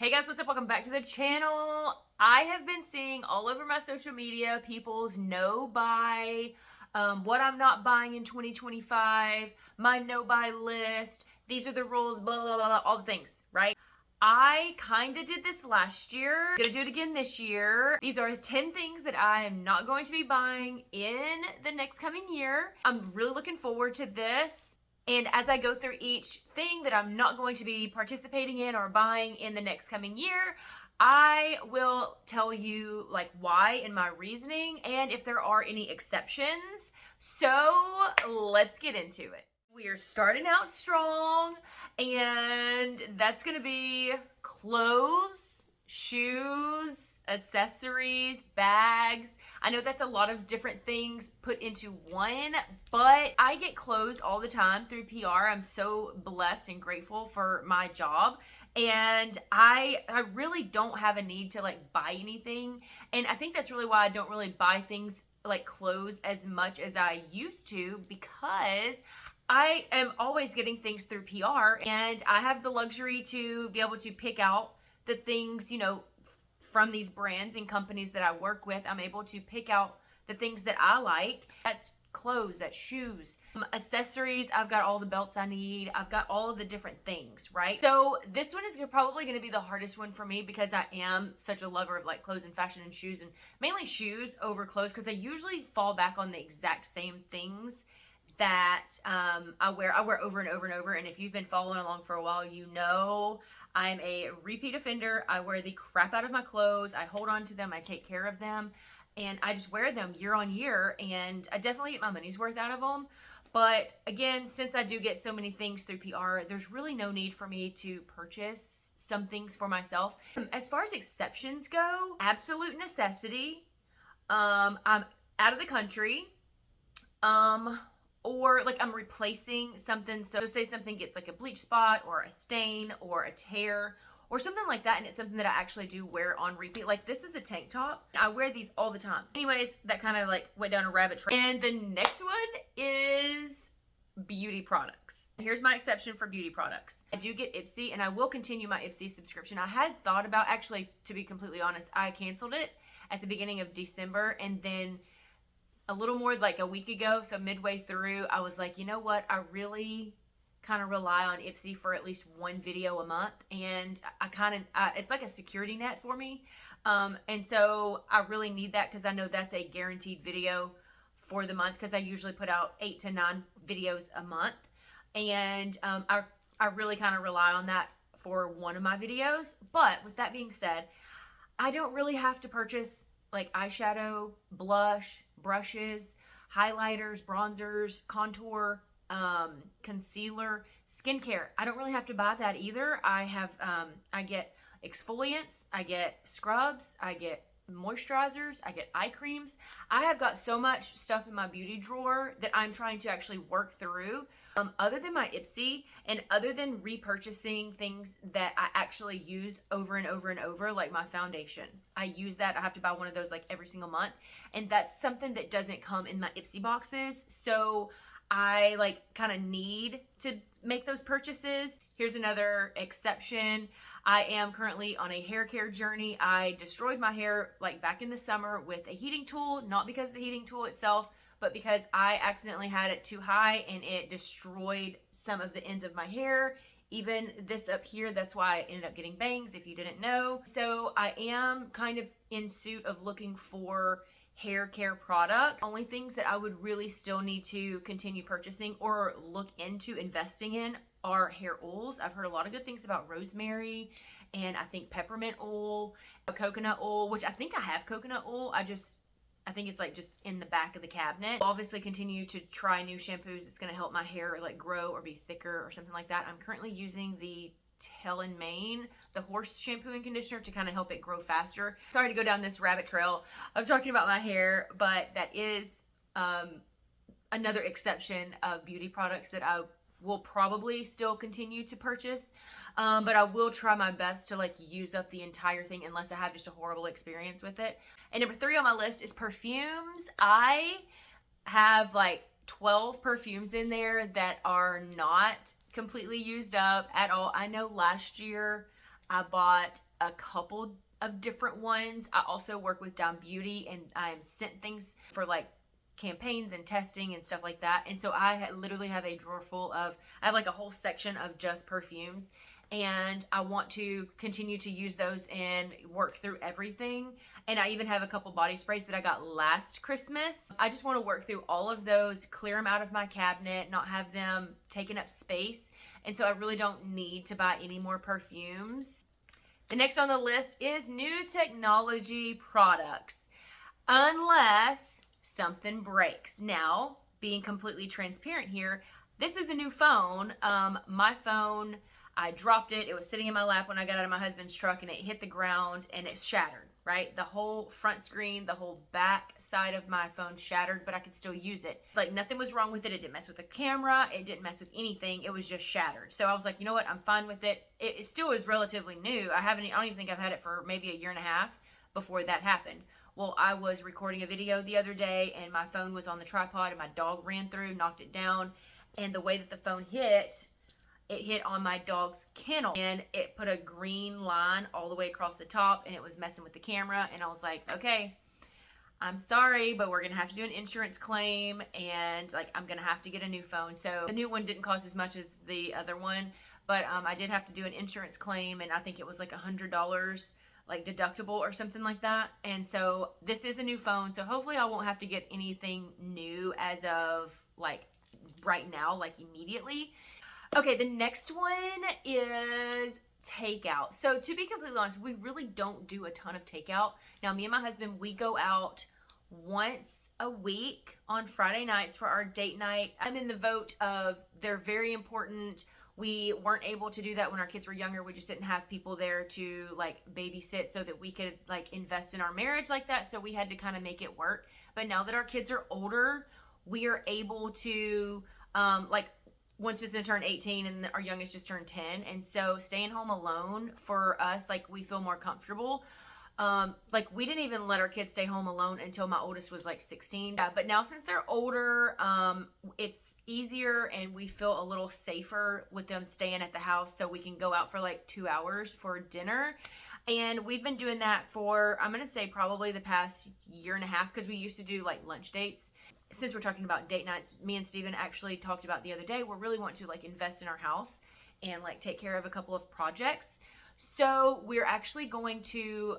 Hey guys, what's up? Welcome back to the channel. I have been seeing all over my social media people's no buy, what I'm not buying in 2025, my no buy list, these are the rules, blah, blah, blah, blah, all the things, right? I kind of did this last year. Gonna do it again this year. These are 10 things that I am not going to be buying in the next coming year. I'm really looking forward to this. And as I go through each thing that I'm not going to be participating in or buying in the next coming year, I will tell you like why and my reasoning and if there are any exceptions. So let's get into it. We are starting out strong, and that's going to be clothes, shoes, accessories, bags. I know that's a lot of different things put into one, but I get clothes all the time through PR. I'm so blessed and grateful for my job, and I really don't have a need to like buy anything. And I think that's really why I don't really buy things like clothes as much as I used to, because I am always getting things through PR, and I have the luxury to be able to pick out the things, you know, from these brands and companies that I work with. I'm able to pick out the things that I like. That's clothes, that's shoes, accessories. I've got all the belts I need. I've got all of the different things, right? So this one is probably going to be the hardest one for me, because I am such a lover of like clothes and fashion and shoes, and mainly shoes over clothes, because I usually fall back on the exact same things that I wear over and over and over. And if you've been following along for a while, you know I'm a repeat offender. I wear the crap out of my clothes. I hold on to them. I take care of them. And I just wear them year on year. And I definitely get my money's worth out of them. But again, since I do get so many things through PR, there's really no need for me to purchase some things for myself. As far as exceptions go, absolute necessity. I'm out of the country. Or like I'm replacing something. So say something gets like a bleach spot or a stain or a tear or something like that, and it's something that I actually do wear on repeat. Like this is a tank top. I wear these all the time. Anyways, that kind of like went down a rabbit trail. And the next one is beauty products. Here's my exception for beauty products. I do get IPSY, and I will continue my IPSY subscription. I had thought about, actually, to be completely honest, I canceled it at the beginning of December, and then a little more like a week ago, so midway through, I was like, you know what? I really kind of rely on IPSY for at least one video a month, and I kind of, it's like a security net for me. And so I really need that, because I know that's a guaranteed video for the month, because I usually put out 8 to 9 videos a month. And I really kind of rely on that for one of my videos. But with that being said, I don't really have to purchase like eyeshadow, blush, brushes, highlighters, bronzers, contour, concealer, skincare. I don't really have to buy that either. I have, I get exfoliants, I get scrubs, I get moisturizers, I get eye creams. I have got so much stuff in my beauty drawer that I'm trying to actually work through. Other than my IPSY, and other than repurchasing things that I actually use over and over and over, like my foundation. I use that. I have to buy one of those like every single month. And that's something that doesn't come in my IPSY boxes. So I like kind of need to make those purchases. Here's another exception. I am currently on a hair care journey. I destroyed my hair like back in the summer with a heating tool, not because of the heating tool itself, but because I accidentally had it too high and it destroyed some of the ends of my hair. Even this up here, that's why I ended up getting bangs, if you didn't know. So I am kind of in suit of looking for hair care products. Only things that I would really still need to continue purchasing or look into investing in are hair oils. I've heard a lot of good things about rosemary, and I think peppermint oil, coconut oil, which I think I have coconut oil. I think it's like just in the back of the cabinet. I'll obviously continue to try new shampoos that's going to help my hair like grow or be thicker or something like that. I'm currently using the Tell and Mane, the horse shampoo and conditioner, to kind of help it grow faster. Sorry to go down this rabbit trail of talking about my hair, but that is another exception of beauty products that I will probably still continue to purchase. But I will try my best to like use up the entire thing unless I have just a horrible experience with it. And number 3 on my list is perfumes. I have like 12 perfumes in there that are not completely used up at all. I know last year I bought a couple of different ones. I also work with Down Beauty, and I'm sent things for like campaigns and testing and stuff like that. And so I literally have a drawer full of, I have like a whole section of just perfumes, and I want to continue to use those and work through everything. And I even have a couple body sprays that I got last Christmas. I just want to work through all of those, clear them out of my cabinet, not have them taking up space. And so I really don't need to buy any more perfumes. The next on the list is new technology products, unless something breaks. Now, being completely transparent here, this is a new phone. My phone, I dropped it. It was sitting in my lap when I got out of my husband's truck, and it hit the ground and it shattered, right? The whole front screen, the whole back side of my phone shattered, but I could still use it. Like, nothing was wrong with it. It didn't mess with the camera. It didn't mess with anything. It was just shattered. So I was like, you know what? I'm fine with it. It still is relatively new. I don't even think I've had it for maybe a year and a half before that happened. Well, I was recording a video the other day, and my phone was on the tripod, and my dog ran through, knocked it down, and the way that the phone hit, it hit on my dog's kennel, and it put a green line all the way across the top, and it was messing with the camera. And I was like, okay, I'm sorry, but we're gonna have to do an insurance claim, and like, I'm gonna have to get a new phone. So the new one didn't cost as much as the other one, but I did have to do an insurance claim, and I think it was like $100 like deductible or something like that. And so this is a new phone, so hopefully I won't have to get anything new as of like right now, like immediately. Okay, the next one is takeout. So to be completely honest, we really don't do a ton of takeout. Now, me and my husband, we go out once a week on Friday nights for our date night. I'm in the vote of they're very important. We weren't able to do that when our kids were younger. We just didn't have people there to like babysit so that we could like invest in our marriage like that. So we had to kind of make it work. But now that our kids are older, we are able to like, once was gonna turn 18 and our youngest just turned 10. And so staying home alone for us, like, we feel more comfortable. Like, we didn't even let our kids stay home alone until my oldest was like 16. But now since they're older, it's easier, and we feel a little safer with them staying at the house, so we can go out for like 2 hours for dinner. And we've been doing that for, I'm gonna say probably the past year and a half, because we used to do like lunch dates. Since we're talking about date nights, me and Steven actually talked about the other day, we really want to like invest in our house and like take care of a couple of projects. So we're actually going to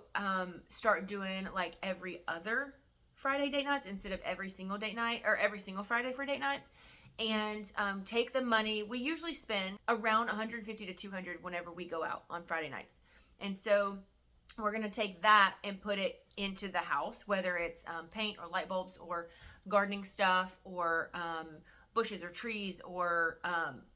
start doing like every other Friday date nights instead of every single date night, or every single Friday for date nights. And take the money. We usually spend around 150 to 200 whenever we go out on Friday nights. And so we're going to take that and put it into the house, whether it's paint or light bulbs or gardening stuff or bushes or trees, or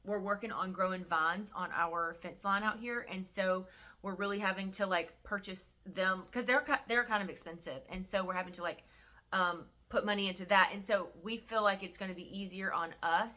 we're working on growing vines on our fence line out here. And so we're really having to like purchase them because they're kind of expensive. And so we're having to like put money into that. And so we feel like it's going to be easier on us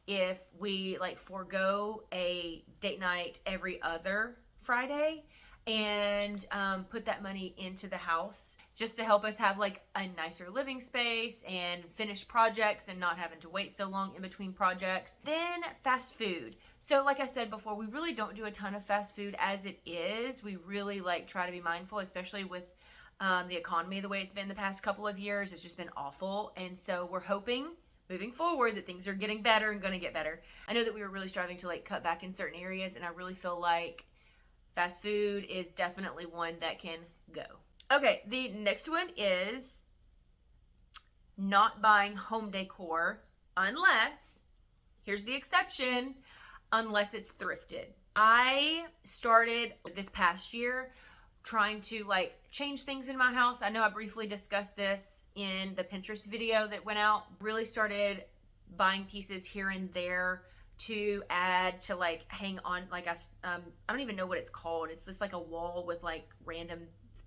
if we like forego a date night every other Friday and put that money into the house, just to help us have like a nicer living space and finish projects and not having to wait so long in between projects. Then fast food. So like I said before, we really don't do a ton of fast food as it is. We really like try to be mindful, especially with the economy the way it's been the past couple of years. It's just been awful. And so we're hoping moving forward that things are getting better and going to get better. I know that we were really striving to like cut back in certain areas, and I really feel like fast food is definitely one that can go. Okay, the next one is not buying home decor unless, here's the exception, unless it's thrifted. I started this past year trying to like change things in my house. I know I briefly discussed this in the Pinterest video that went out. Really started buying pieces here and there to add to like hang on, like I don't even know what it's called. It's just like a wall with like random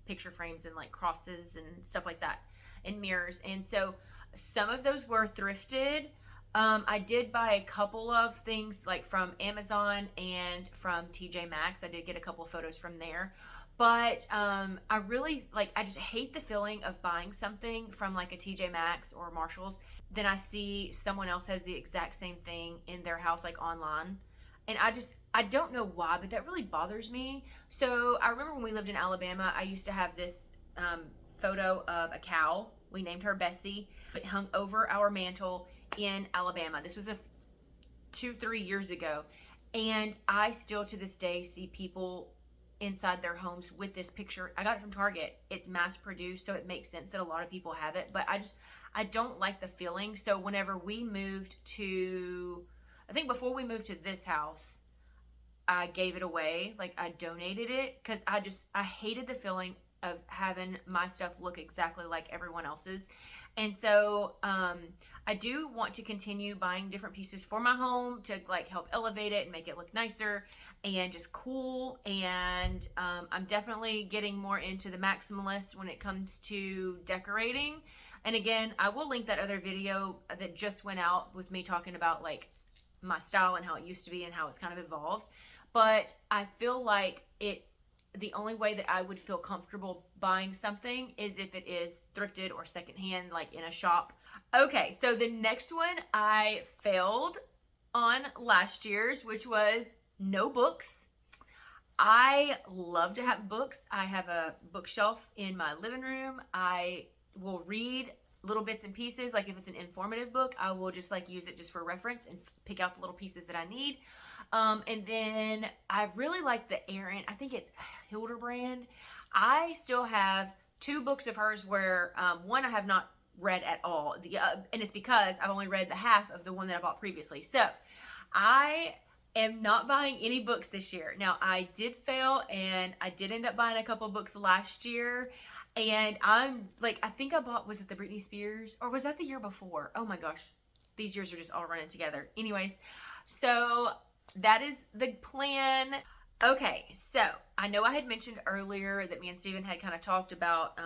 picture frames and like crosses and stuff like that, and mirrors. And so some of those were thrifted. I did buy a couple of things like from Amazon and from TJ Maxx. I did get a couple of photos from there. But I really like, I just hate the feeling of buying something from like a TJ Maxx or Marshall's, then I see someone else has the exact same thing in their house, like online. And I don't know why, but that really bothers me. So I remember when we lived in Alabama, I used to have this photo of a cow. We named her Bessie. It hung over our mantle in Alabama. This was 2-3 years ago. And I still to this day see people inside their homes with this picture. I got it from Target. It's mass produced, so it makes sense that a lot of people have it. But I don't like the feeling. So whenever we moved to, I think before we moved to this house, I gave it away. Like, I donated it because I hated the feeling of having my stuff look exactly like everyone else's. And so I do want to continue buying different pieces for my home to like help elevate it and make it look nicer and just cool. And I'm definitely getting more into the maximalist when it comes to decorating. And again, I will link that other video that just went out with me talking about like my style and how it used to be and how it's kind of evolved. But I feel like the only way that I would feel comfortable buying something is if it is thrifted or secondhand, like in a shop. Okay, so the next one I failed on last year's, which was no books. I love to have books. I have a bookshelf in my living room. I will read little bits and pieces. Like if it's an informative book, I will just like use it just for reference and pick out the little pieces that I need. And then I really like the Erin, I think it's Hildebrand. I still have 2 books of hers where one I have not read at all. And it's because I've only read the half of the one that I bought previously. So I am not buying any books this year. Now I did fail and I did end up buying a couple books last year. And I'm like, I think I bought, was it the Britney Spears or was that the year before? Oh my gosh, these years are just all running together. Anyways, so that is the plan. Okay, so I know I had mentioned earlier that me and Steven had kind of talked about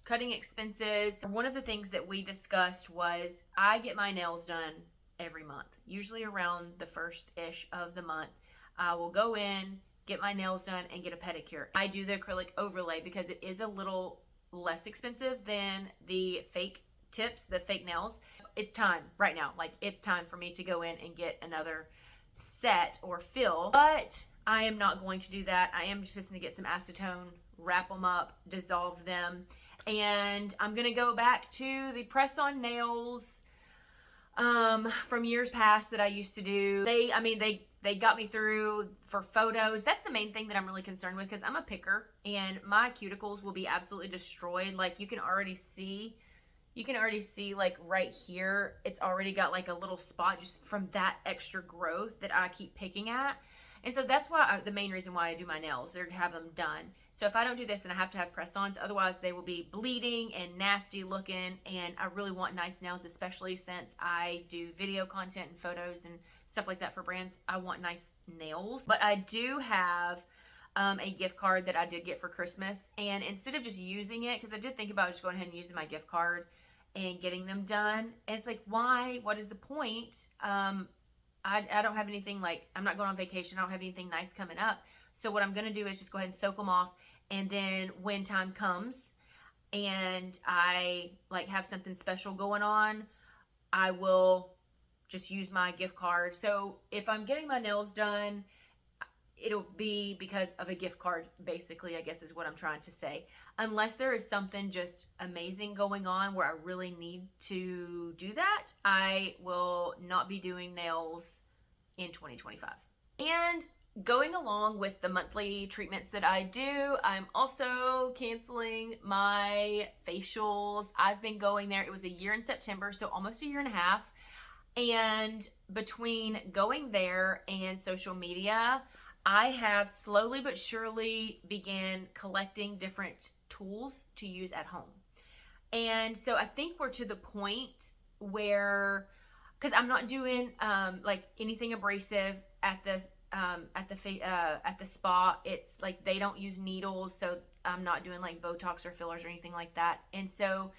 cutting expenses. One of the things that we discussed was I get my nails done every month, usually around the first-ish of the month. I will go in, get my nails done, and get a pedicure. I do the acrylic overlay because it is a little less expensive than the fake tips, the fake nails. It's time right now. Like, it's time for me to go in and get another set or fill, but I am not going to do that. I am just going to get some acetone, wrap them up, dissolve them, and I'm going to go back to the press-on nails from years past that I used to do. They got me through for photos. That's the main thing that I'm really concerned with because I'm a picker and my cuticles will be absolutely destroyed. Like you can already see like right here, it's already got like a little spot just from that extra growth that I keep picking at. And so that's why the main reason why I do my nails, they're to have them done. So if I don't do this, then I have to have press-ons. Otherwise, they will be bleeding and nasty looking. And I really want nice nails, especially since I do video content and photos and stuff like that for brands. I want nice nails. But I do have a gift card that I did get for Christmas. And instead of just using it, because I did think about just going ahead and using my gift card and getting them done. And it's like, why? What is the point? I don't have anything like, I'm not going on vacation. I don't have anything nice coming up. So what I'm going to do is just go ahead and soak them off. And then when time comes and I like have something special going on, I will just use my gift card. So if I'm getting my nails done, it'll be because of a gift card, basically, I guess is what I'm trying to say. Unless there is something just amazing going on where I really need to do that, I will not be doing nails in 2025. And going along with the monthly treatments that I do, I'm also canceling my facials. I've been going there. It was a year in September, so almost a year and a half. And between going there and social media, I have slowly but surely began collecting different tools to use at home. And so I think we're to the point where, because I'm not doing like anything abrasive at the spa. It's like they don't use needles, so I'm not doing like Botox or fillers or anything like that. And so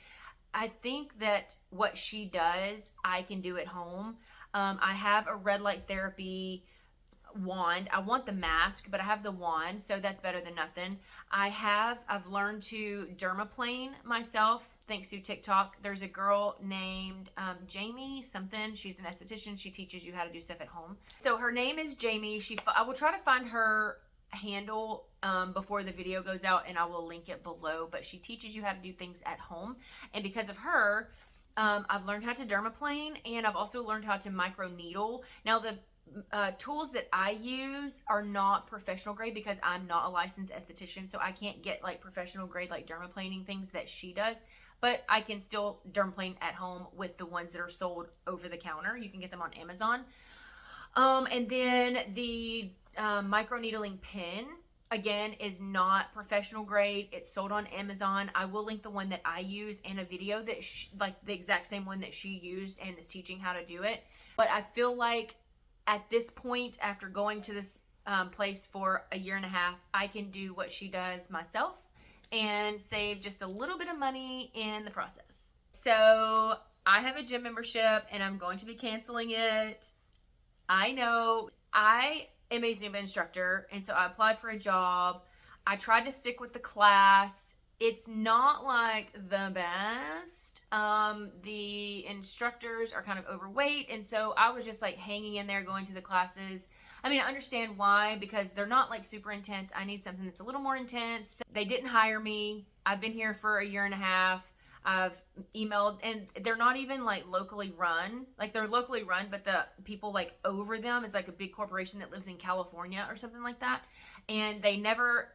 I think that what she does, I can do at home. I have a red light therapy wand. I want the mask, but I have the wand, so that's better than nothing. I've learned to dermaplane myself thanks to TikTok. There's a girl named Jamie something. She's an esthetician. She teaches you how to do stuff at home. So her name is Jamie. I will try to find her handle before the video goes out, and I will link it below. But she teaches you how to do things at home, and because of her, I've learned how to dermaplane, and I've also learned how to micro needle. Now the tools that I use are not professional grade because I'm not a licensed esthetician, so I can't get like professional grade like dermaplaning things that she does, but I can still dermaplane at home with the ones that are sold over the counter. You can get them on Amazon. And then the micro needling pen, again, is not professional grade. It's sold on Amazon. I will link the one that I use and a video that like the exact same one that she used and is teaching how to do it. But I feel like at this point, after going to this place for a year and a half, I can do what she does myself and save just a little bit of money in the process. So I have a gym membership and I'm going to be canceling it. I know. I am a Zumba instructor, and so I applied for a job. I tried to stick with the class. It's not like the best. The instructors are kind of overweight, and so I was just like hanging in there going to the classes. I mean, I understand why, because they're not like super intense. I need something that's a little more intense. They didn't hire me. I've been here for a year and a half. I've emailed, and they're not even like locally run. Like they're locally run, but the people like over them is like a big corporation that lives in California or something like that. And they never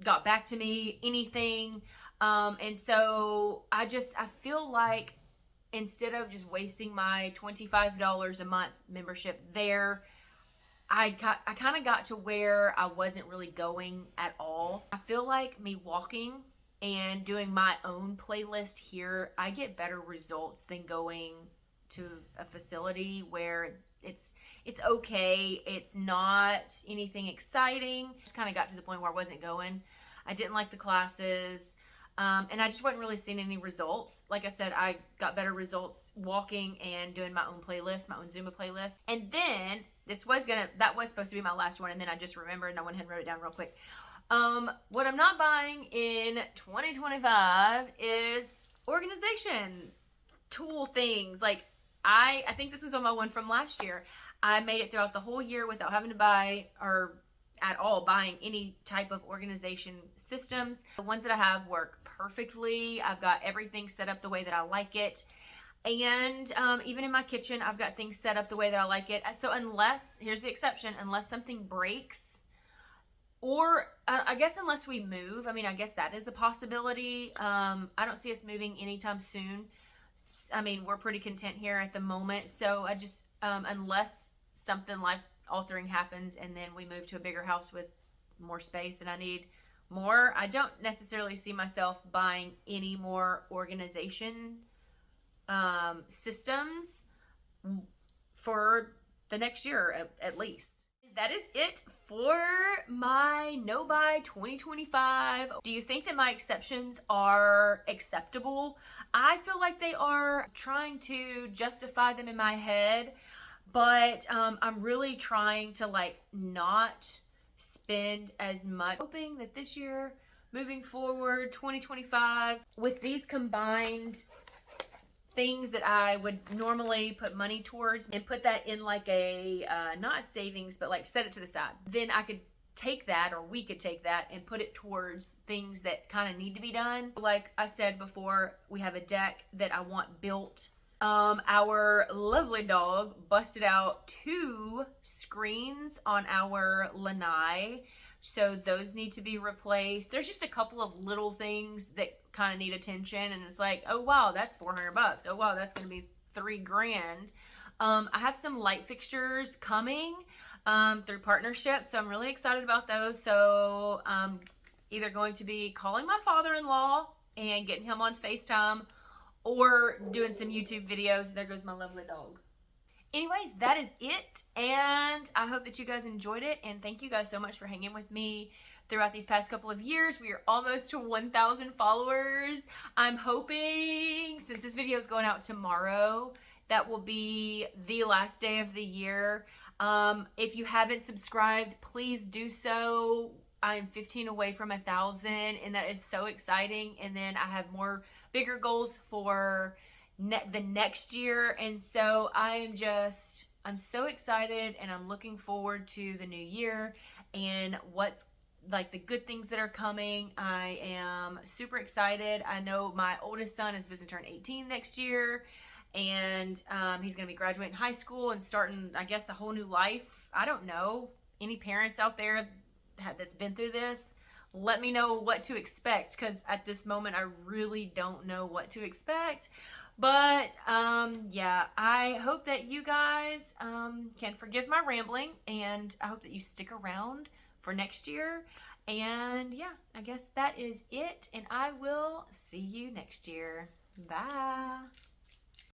got back to me, anything. And so I feel like instead of just wasting my $25 a month membership there, I kind of got to where I wasn't really going at all. I feel like me walking and doing my own playlist here, I get better results than going to a facility where it's okay. It's not anything exciting. Just kind of got to the point where I wasn't going. I didn't like the classes. And I just wasn't really seeing any results. Like I said, I got better results walking and doing my own playlist, my own Zumba playlist. And then that was supposed to be my last one. And then I just remembered and I went ahead and wrote it down real quick. What I'm not buying in 2025 is organization tool things. Like I think this was on my one from last year. I made it throughout the whole year without having to buy or at all buying any type of organization systems. The ones that I have work perfectly. I've got everything set up the way that I like it. And even in my kitchen, I've got things set up the way that I like it. So here's the exception, unless something breaks, or I guess unless we move. I mean, I guess that is a possibility. I don't see us moving anytime soon. I mean, we're pretty content here at the moment. So I just, unless something life-altering happens and then we move to a bigger house with more space and I need more, I don't necessarily see myself buying any more organization systems for the next year at least. That is it for my no buy 2025. Do you think that my exceptions are acceptable? I feel like they are. Trying to justify them in my head, but I'm really trying to like not spend as much. Hoping that this year, moving forward, 2025, with these combined things that I would normally put money towards and put that in like a not savings, but like set it to the side, then I could take that, or we could take that and put it towards things that kind of need to be done. Like I said before, we have a deck that I want built. Our lovely dog busted out 2 screens on our lanai, so those need to be replaced. There's just a couple of little things that kind of need attention, and it's like, oh wow, that's $400. Oh wow, that's gonna be $3,000. I have some light fixtures coming through partnership, so I'm really excited about those. So I'm either going to be calling my father-in-law and getting him on FaceTime, or doing some YouTube videos. There goes my lovely dog. Anyways, that is it, and I hope that you guys enjoyed it, and thank you guys so much for hanging with me throughout these past couple of years. We are almost to 1,000 followers. I'm hoping, since this video is going out tomorrow, that will be the last day of the year. If you haven't subscribed, please do so. I'm 15 away from 1,000, and that is so exciting. And then I have more bigger goals for the next year, and so I'm so excited, and I'm looking forward to the new year and what's like the good things that are coming. I am super excited. I know my oldest son is visiting turn 18 next year, and he's going to be graduating high school and starting, I guess, a whole new life. I don't know. Any parents out there that's been through this, let me know what to expect, because at this moment I really don't know what to expect. But yeah, I hope that you guys can forgive my rambling, and I hope that you stick around for next year. And yeah, I guess that is it, and I will see you next year. Bye.